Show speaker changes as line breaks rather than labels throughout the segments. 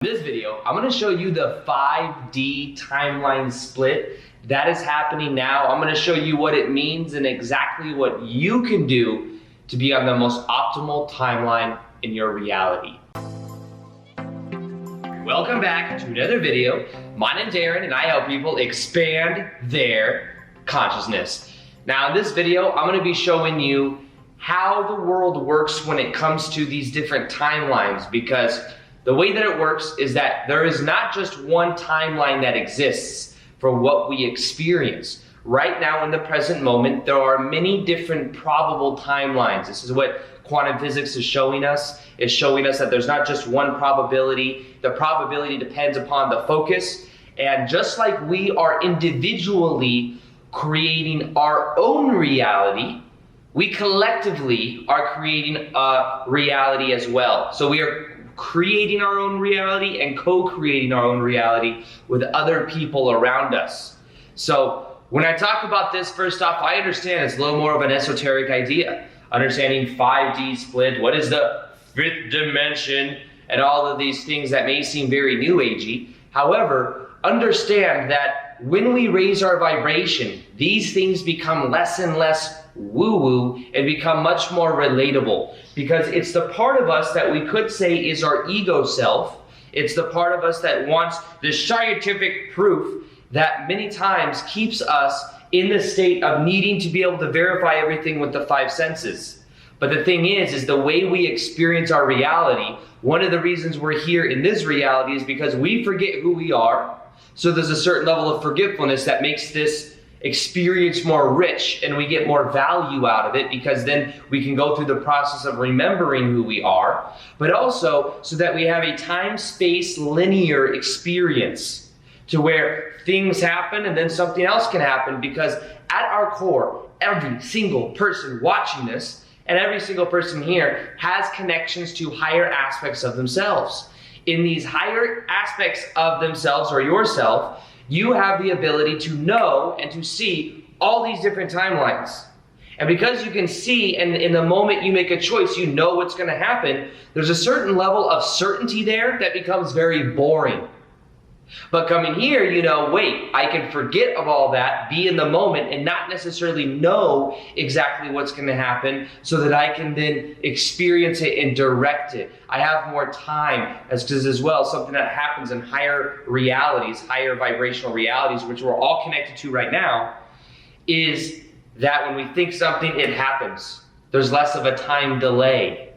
In this video, I'm going to show you the 5D timeline split that is happening now. I'm going to show you what it means and exactly what you can do to be on the most optimal timeline in your reality. Welcome back to another video. My name's Aaron and I help people expand their consciousness. Now in this video, I'm going to be showing you how the world works when it comes to these different timelines, because the way that it works is that there is not just one timeline that exists for what we experience. Right now in the present moment, there are many different probable timelines. This is what quantum physics is showing us. It's showing us that there's not just one probability. The probability depends upon the focus. And just like we are individually creating our own reality, we collectively are creating a reality as well. So we are creating our own reality and co-creating our own reality with other people around us. So when I talk about this, first off, I understand it's a little more of an esoteric idea. Understanding 5D split, what is the fifth dimension, and all of these things that may seem very new agey. However, understand that when we raise our vibration, these things become less and less woo-woo and become much more relatable, because it's the part of us that we could say is our ego self. It's the part of us that wants the scientific proof that many times keeps us in the state of needing to be able to verify everything with the five senses. But the thing is the way we experience our reality, one of the reasons we're here in this reality is because we forget who we are. So there's a certain level of forgetfulness that makes this experience more rich, and we get more value out of it, because then we can go through the process of remembering who we are, but also so that we have a time-space linear experience to where things happen and then something else can happen, because at our core, every single person watching this and every single person here has connections to higher aspects of themselves. In these higher aspects of themselves or yourself, you have the ability to know and to see all these different timelines. And because you can see, and in the moment you make a choice, you know what's going to happen, there's a certain level of certainty there that becomes very boring. But coming here, you know, wait, I can forget of all that, be in the moment, and not necessarily know exactly what's going to happen, so that I can then experience it and direct it. I have more time, as well, something that happens in higher realities, higher vibrational realities, which we're all connected to right now, is that when we think something, it happens. There's less of a time delay.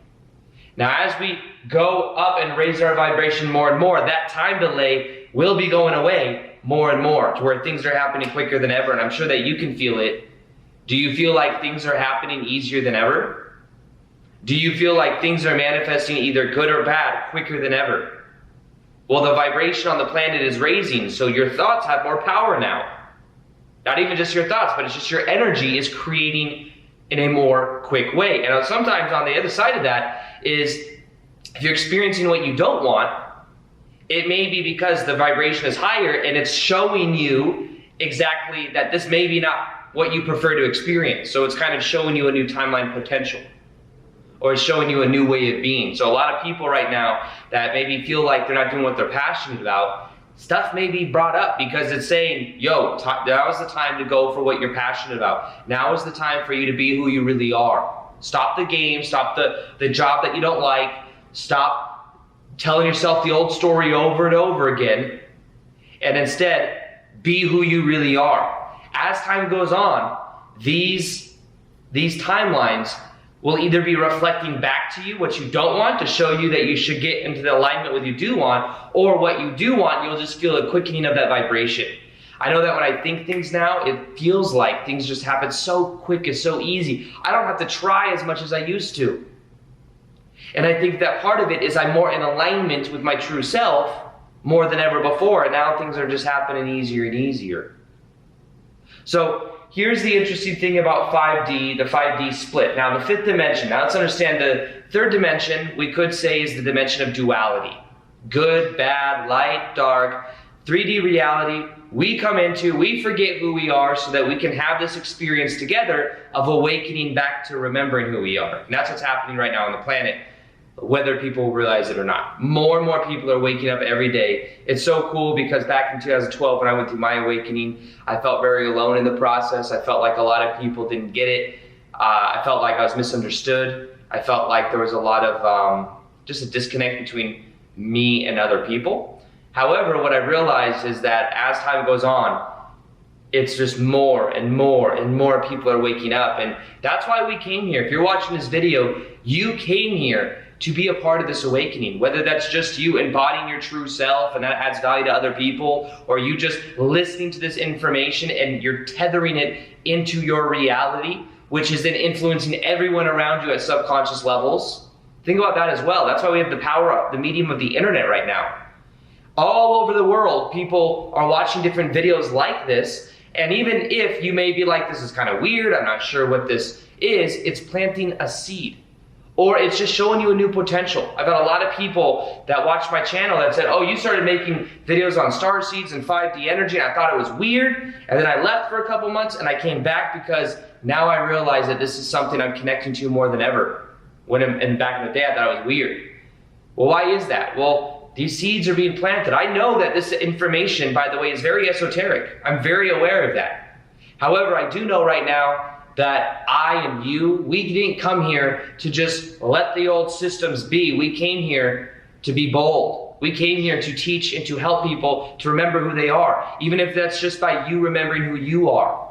Now, as we go up and raise our vibration more and more, that time delay will be going away more and more, to where things are happening quicker than ever. And I'm sure that you can feel it. Do you feel like things are happening easier than ever? Do you feel like things are manifesting either good or bad quicker than ever? Well, the vibration on the planet is raising, so your thoughts have more power now. Not even just your thoughts, but it's just your energy is creating in a more quick way. And sometimes on the other side of that is, if you're experiencing what you don't want, it may be because the vibration is higher and it's showing you exactly that this may be not what you prefer to experience. So it's kind of showing you a new timeline potential, or it's showing you a new way of being. So a lot of people right now that maybe feel like they're not doing what they're passionate about, stuff may be brought up because it's saying, yo, now is the time to go for what you're passionate about. Now is the time for you to be who you really are. Stop the game, stop the job that you don't like, stop telling yourself the old story over and over again, and instead be who you really are. As time goes on, these timelines will either be reflecting back to you what you don't want, to show you that you should get into the alignment with what you do want, or what you do want, you'll just feel a quickening of that vibration. I know that when I think things now, it feels like things just happen so quick, it's so easy. I don't have to try as much as I used to. And I think that part of it is I'm more in alignment with my true self more than ever before, and now things are just happening easier and easier. So here's the interesting thing about 5D, the 5D split. Now the fifth dimension, now let's understand the third dimension, we could say is the dimension of duality. Good, bad, light, dark, 3D reality. We come into, we forget who we are so that we can have this experience together of awakening back to remembering who we are. And that's what's happening right now on the planet. whether people realize it or not. More and more people are waking up every day. It's so cool because back in 2012 when I went through my awakening, I felt very alone in the process. I felt like a lot of people didn't get it. I felt like I was misunderstood. I felt like there was a lot of just a disconnect between me and other people. However, what I realized is that as time goes on, it's just more and more and more people are waking up. And that's why we came here. If you're watching this video, you came here to be a part of this awakening, whether that's just you embodying your true self and that adds value to other people, or you just listening to this information and you're tethering it into your reality, which is then influencing everyone around you at subconscious levels. Think about that as well. That's why we have the power, the medium of the internet right now. All over the world, people are watching different videos like this. And even if you may be like, this is kind of weird, I'm not sure what this is, it's planting a seed. Or it's just showing you a new potential. I've got a lot of people that watch my channel that said, oh, you started making videos on star seeds and 5D energy, and I thought it was weird. And then I left for a couple months and I came back because now I realize that this is something I'm connecting to more than ever. And back in the day, I thought it was weird. Well, why is that? Well, these seeds are being planted. I know that this information, by the way, is very esoteric. I'm very aware of that. However, I do know right now that I and you, we didn't come here to just let the old systems be. We came here to be bold. We came here to teach and to help people to remember who they are, even if that's just by you remembering who you are.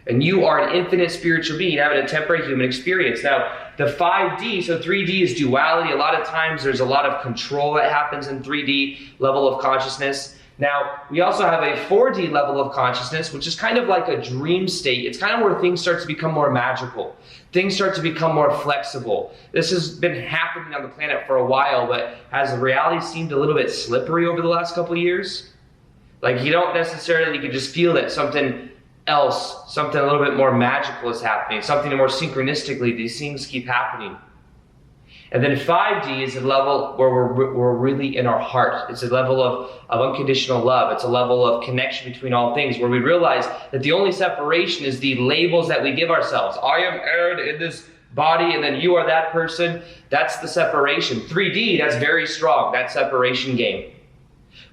And you are an infinite spiritual being having a temporary human experience. Now, the 5D, so 3D is duality. A lot of times there's a lot of control that happens in 3D level of consciousness. Now, we also have a 4D level of consciousness, which is kind of like a dream state. It's kind of where things start to become more magical. Things start to become more flexible. This has been happening on the planet for a while, but has reality seemed a little bit slippery over the last couple of years? Like you don't necessarily, you can just feel that something else, something a little bit more magical is happening, something more synchronistically, these things keep happening. And then 5D is a level where we're really in our heart. It's a level of unconditional love. It's a level of connection between all things where we realize that the only separation is the labels that we give ourselves. I am Aaron in this body and then you are that person. That's the separation. 3D, that's very strong, that separation game.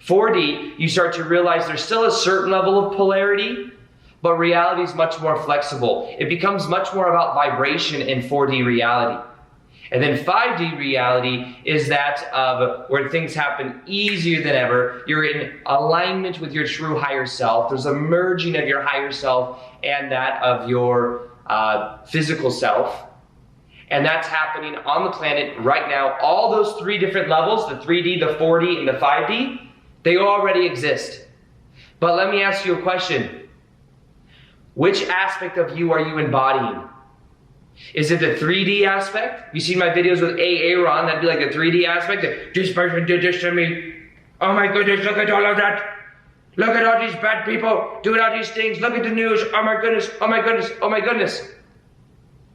4D, you start to realize there's still a certain level of polarity, but reality is much more flexible. It becomes much more about vibration in 4D reality. And then 5D reality is that of where things happen easier than ever. You're in alignment with your true higher self. There's a merging of your higher self and that of your physical self. And that's happening on the planet right now. All those three different levels, the 3D, the 4D, and the 5D, they already exist. But let me ask you a question. Which aspect of you are you embodying? Is it the 3D aspect? You see my videos with Aaron, that'd be like the 3D aspect. This person did this to me. Oh my goodness, look at all of that. Look at all these bad people doing all these things. Look at the news. Oh my goodness, oh my goodness, oh my goodness.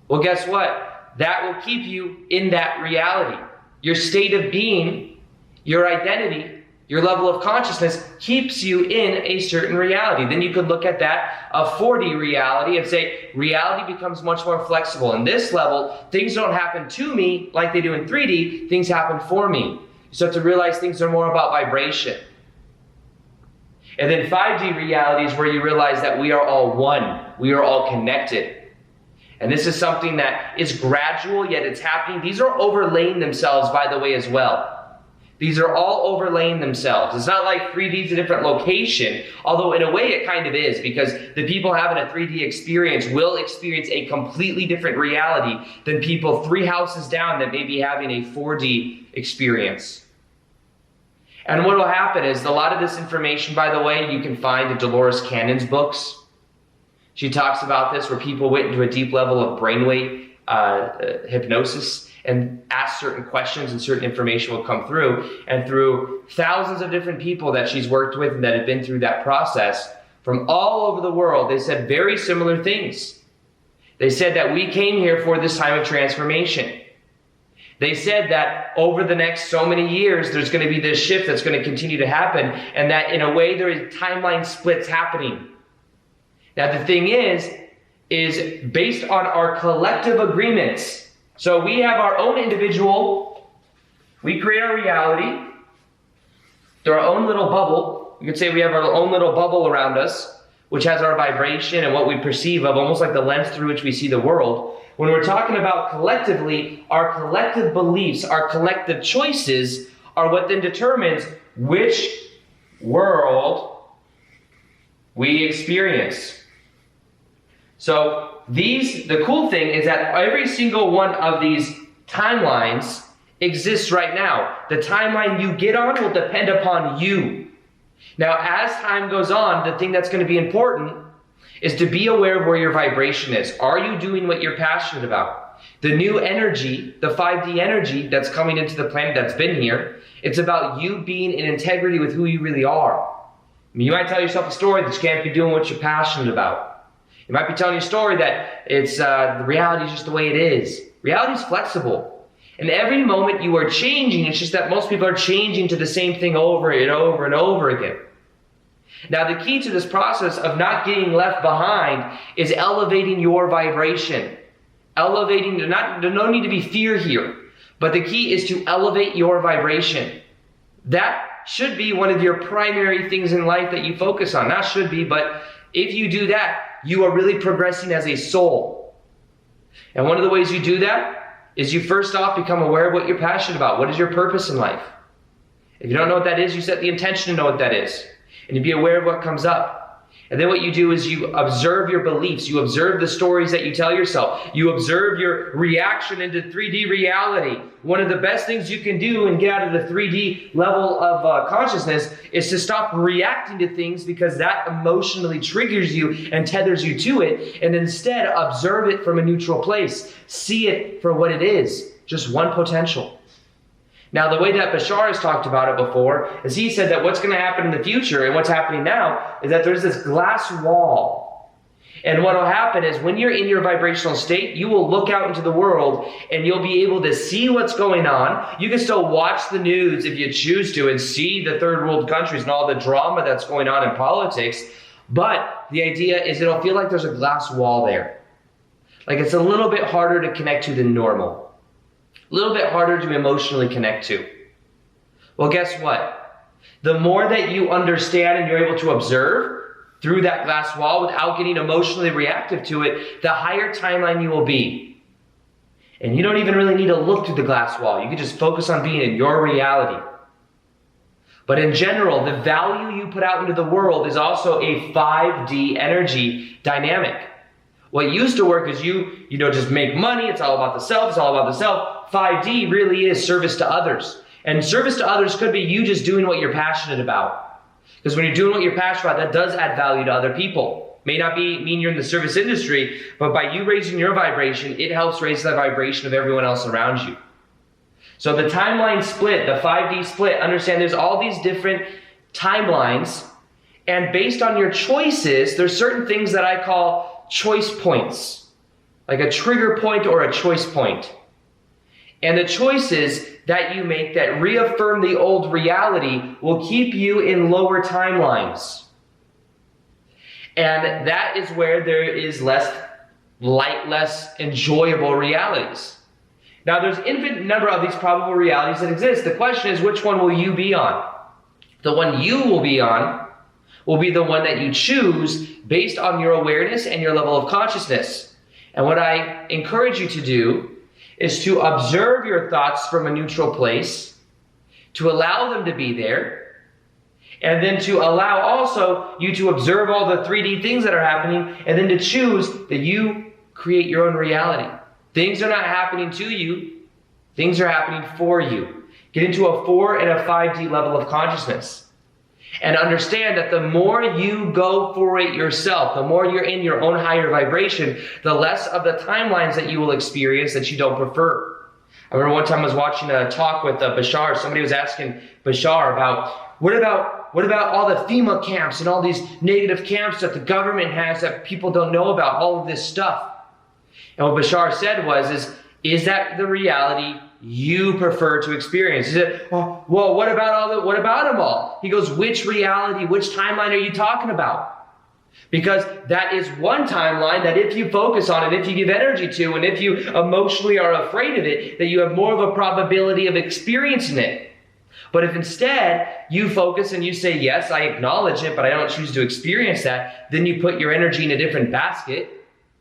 Well, guess what? That will keep you in that reality. Your state of being, your identity, your level of consciousness keeps you in a certain reality. Then you could look at that, a 4D reality, and say reality becomes much more flexible. In this level, things don't happen to me like they do in 3D, things happen for me. You start to realize things are more about vibration. And then 5D reality is where you realize that we are all one. We are all connected. And this is something that is gradual, yet it's happening. These are overlaying themselves, by the way, as well. These are all overlaying themselves. It's not like 3D is a different location, although in a way it kind of is, because the people having a 3D experience will experience a completely different reality than people 3 houses down that may be having a 4D experience. And what will happen is a lot of this information, by the way, you can find in Dolores Cannon's books. She talks about this where people went into a deep level of brainwave hypnosis and ask certain questions and certain information will come through. And through thousands of different people that she's worked with and that have been through that process from all over the world, they said very similar things. They said that we came here for this time of transformation. They said that over the next so many years, there's going to be this shift that's going to continue to happen, and that in a way there is timeline splits happening. Now the thing is based on our collective agreements. So we have our own individual We create our reality through our own little bubble. You could say we have our own little bubble around us, which has our vibration and what we perceive of, almost like the lens through which we see the world. When we're talking about collectively, our collective beliefs, our collective choices are what then determines which world we experience. So the cool thing is that every single one of these timelines exists right now. The timeline you get on will depend upon you. Now, as time goes on, the thing that's going to be important is to be aware of where your vibration is. Are you doing what you're passionate about? The new energy, the 5D energy that's coming into the planet that's been here, it's about you being in integrity with who you really are. I mean, you might tell yourself a story that you can't be doing what you're passionate about. You might be telling your story that it's the reality is just the way it is. Reality is flexible. And every moment you are changing, it's just that most people are changing to the same thing over and over and over again. Now, the key to this process of not getting left behind is elevating your vibration. Elevating, there's no need to be fear here, but the key is to elevate your vibration. That should be one of your primary things in life that you focus on. Not should be, but if you do that, you are really progressing as a soul. And one of the ways you do that is you first off become aware of what you're passionate about. What is your purpose in life? If you don't know what that is, you set the intention to know what that is. And you be aware of what comes up. And then what you do is you observe your beliefs. You observe the stories that you tell yourself. You observe your reaction into 3D reality. One of the best things you can do and get out of the 3D level of consciousness is to stop reacting to things, because that emotionally triggers you and tethers you to it. And instead, observe it from a neutral place. See it for what it is, just one potential. Now, the way that Bashar has talked about it before is he said that what's going to happen in the future and what's happening now is that there's this glass wall. And what will happen is when you're in your vibrational state, you will look out into the world and you'll be able to see what's going on. You can still watch the news if you choose to and see the third world countries and all the drama that's going on in politics. But the idea is it'll feel like there's a glass wall there. Like it's a little bit harder to connect to than normal. A little bit harder to emotionally connect to. Well, guess what? The more that you understand and you're able to observe through that glass wall without getting emotionally reactive to it, the higher timeline you will be. And you don't even really need to look through the glass wall. You can just focus on being in your reality. But in general, the value you put out into the world is also a 5D energy dynamic. What used to work is you just make money. It's all about the self. It's all about the self. 5D really is service to others. And service to others could be you just doing what you're passionate about. Because when you're doing what you're passionate about, that does add value to other people. May not mean you're in the service industry, but by you raising your vibration, it helps raise the vibration of everyone else around you. So the timeline split, the 5D split, understand there's all these different timelines. And based on your choices, there's certain things that I call choice points. Like a trigger point or a choice point. And the choices that you make that reaffirm the old reality will keep you in lower timelines. And that is where there is less light, less enjoyable realities. Now, there's an infinite number of these probable realities that exist. The question is, which one will you be on? The one you will be on will be the one that you choose based on your awareness and your level of consciousness. And what I encourage you to do is to observe your thoughts from a neutral place, to allow them to be there, and then to allow also you to observe all the 3D things that are happening, and then to choose that you create your own reality. Things are not happening to you, things are happening for you. Get into a 4 and a 5D level of consciousness. And understand that the more you go for it yourself, the more you're in your own higher vibration, the less of the timelines that you will experience that you don't prefer. I remember one time I was watching a talk with Bashar. Somebody was asking Bashar about, what about all the FEMA camps and all these negative camps that the government has that people don't know about, all of this stuff. And what Bashar said was, is that the reality you prefer to experience? He said, well, what about them all? He goes, which reality, which timeline are you talking about? Because that is one timeline that if you focus on it, if you give energy to, and if you emotionally are afraid of it, that you have more of a probability of experiencing it. But if instead you focus and you say, yes, I acknowledge it, but I don't choose to experience that, then you put your energy in a different basket,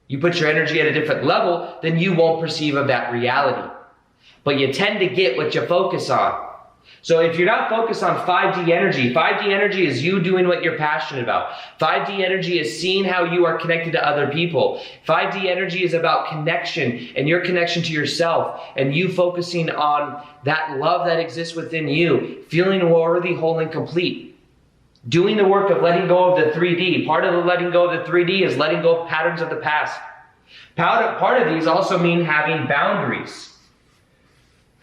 you put your energy at a different level, then you won't perceive of that reality. But you tend to get what you focus on. So if you're not focused on 5D energy is you doing what you're passionate about. 5D energy is seeing how you are connected to other people. 5D energy is about connection and your connection to yourself and you focusing on that love that exists within you, feeling worthy, whole, and complete. Doing the work of letting go of the 3D. Part of the letting go of the 3D is letting go of patterns of the past. Part of these also mean having boundaries.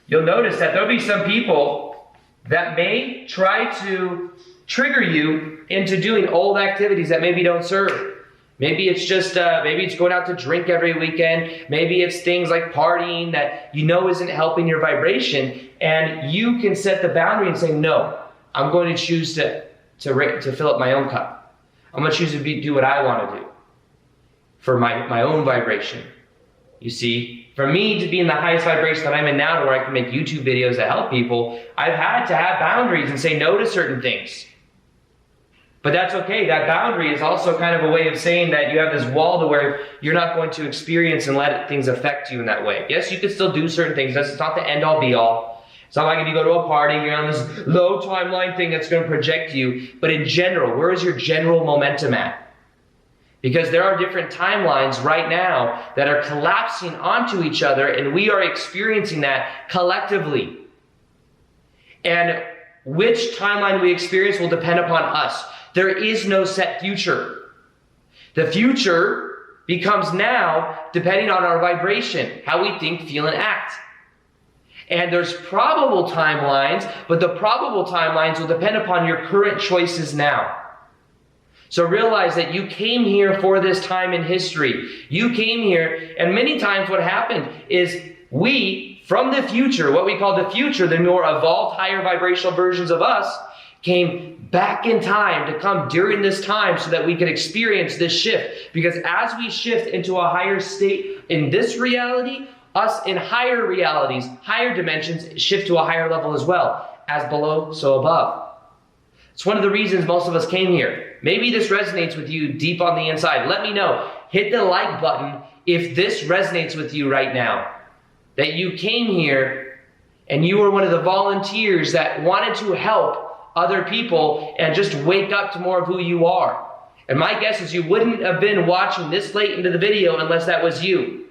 You'll notice that there'll be some people that may try to trigger you into doing old activities that maybe don't serve. Maybe it's just, maybe it's going out to drink every weekend. Maybe it's things like partying that you know isn't helping your vibration. And you can set the boundary and say, no, I'm going to choose to fill up my own cup. I'm going to choose to do what I want to do for my own vibration. You see, for me to be in the highest vibration that I'm in now, to where I can make YouTube videos that help people, I've had to have boundaries and say no to certain things. But that's okay. That boundary is also kind of a way of saying that you have this wall to where you're not going to experience and let things affect you in that way. Yes, you can still do certain things. That's not the end all be all. It's not like if you go to a party, you're on this low timeline thing that's going to project you. But in general, where is your general momentum at? Because there are different timelines right now that are collapsing onto each other, and we are experiencing that collectively. And which timeline we experience will depend upon us. There is no set future. The future becomes now depending on our vibration, how we think, feel, and act. And there's probable timelines, but the probable timelines will depend upon your current choices now. So realize that you came here for this time in history. You came here, and many times what happened is we, from the future, what we call the future, the more evolved, higher vibrational versions of us, came back in time to come during this time so that we could experience this shift. Because as we shift into a higher state in this reality, us in higher realities, higher dimensions, shift to a higher level as well. As below, so above. It's one of the reasons most of us came here. Maybe this resonates with you deep on the inside. Let me know. Hit the like button if this resonates with you right now. That you came here and you were one of the volunteers that wanted to help other people and just wake up to more of who you are. And my guess is you wouldn't have been watching this late into the video unless that was you.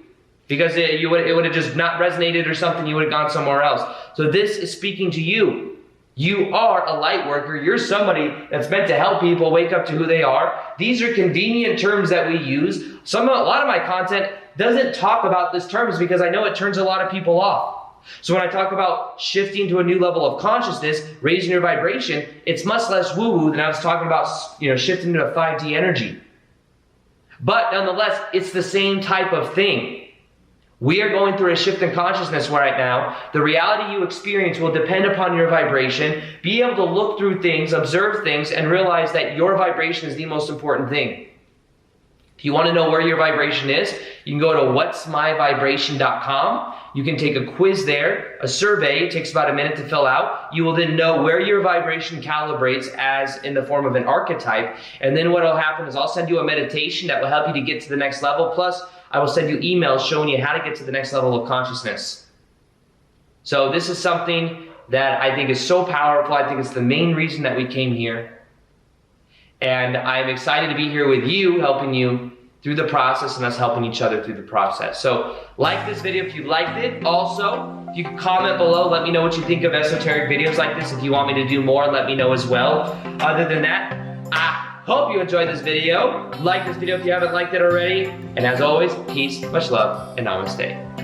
Because it would have just not resonated or something, you would have gone somewhere else. So this is speaking to you. You are a light worker. You're somebody that's meant to help people wake up to who they are. These are convenient terms that we use. A lot of my content doesn't talk about these terms because I know it turns a lot of people off. So when I talk about shifting to a new level of consciousness, raising your vibration, it's much less woo-woo than I was talking about, shifting to a 5D energy. But nonetheless, it's the same type of thing. We are going through a shift in consciousness right now. The reality you experience will depend upon your vibration. Be able to look through things, observe things, and realize that your vibration is the most important thing. If you want to know where your vibration is, you can go to whatsmyvibration.com. You can take a quiz there, a survey. It takes about a minute to fill out. You will then know where your vibration calibrates as in the form of an archetype. And then what will happen is I'll send you a meditation that will help you to get to the next level. Plus, I will send you emails showing you how to get to the next level of consciousness. So this is something that I think is so powerful. I think it's the main reason that we came here. And I'm excited to be here with you, helping you through the process and us helping each other through the process. So like this video if you liked it. Also, if you can comment below, let me know what you think of esoteric videos like this. If you want me to do more, let me know as well. Other than that, I hope you enjoyed this video. Like this video if you haven't liked it already. And as always, peace, much love, and namaste.